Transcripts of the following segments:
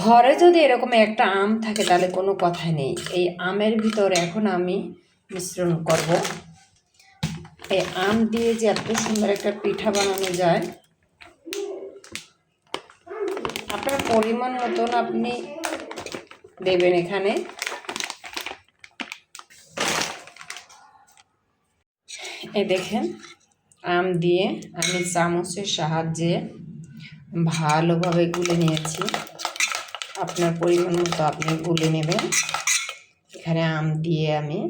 ঘরে যদি এরকম একটা আম থাকে তাহলে কোনো কথাই নেই। এই আমের ভিতরে এখন আমি মিশ্রণ করব। এই আম দিয়ে যে এত সুন্দর একটা পিঠা বানানো যায়, আপনার পরিমাণ মতন আপনি দেবেন এখানে। এই দেখেন, আম দিয়ে আমি চামচের সাহায্যে ভালোভাবে গুলে নিয়েছি। আপনার পরিমাণ মতো আপনি গুলে নেবেন। এখানে আম দিয়ে আমি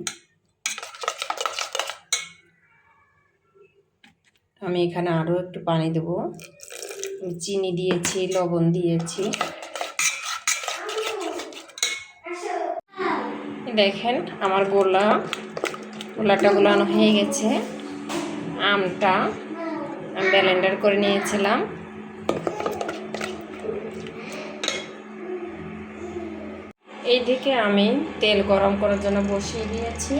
এখানে আরও একটু পানি দেব। চিনি দিয়েছি, লবণ দিয়েছি। দেখেন আমার গোলাটা গোলানো হয়ে গেছে। আমটা আমি ব্লেন্ডার করে নিয়েছিলাম। এইদিকে আমি তেল গরম করার জন্য বসিয়ে দিয়েছি।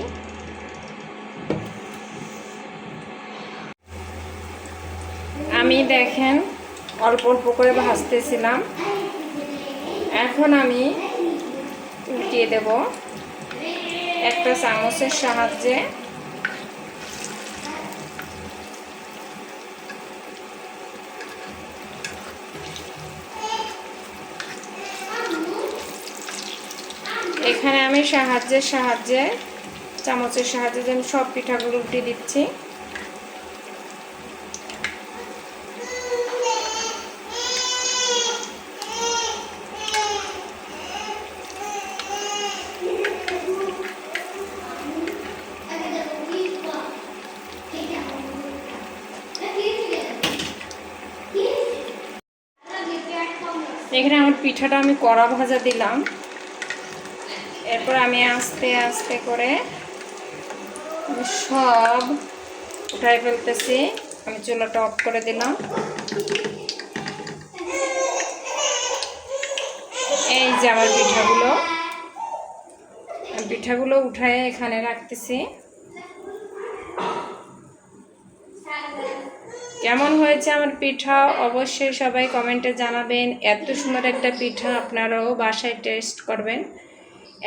আমি দেখেন অল্প অল্প করে ভাজতেছিলাম। এখন আমি উল্টিয়ে দেব একটা চামচের সাহায্যে। এখানে আমি চামচের সাহায্যে আমি সব পিঠাগুলো উল্টে দিচ্ছি। এখানে আমার পিঠাটা আমি কড়া ভাজা দিলাম। এরপর আমি আস্তে আস্তে করে সব উঠাই ফেলতেছি। আমি চুলাটা অফ করে দিলাম। এই যে আমার পিঠাগুলো উঠায় এখানে রাখতেছি। কেমন হয়েছে আমার পিঠা অবশ্যই সবাই কমেন্টে জানাবেন। এত সুন্দর একটা পিঠা আপনারাও বাসায় টেস্ট করবেন,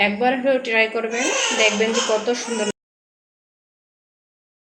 একবার হলেও ট্রাই করবেন, দেখবেন যে কত সুন্দর।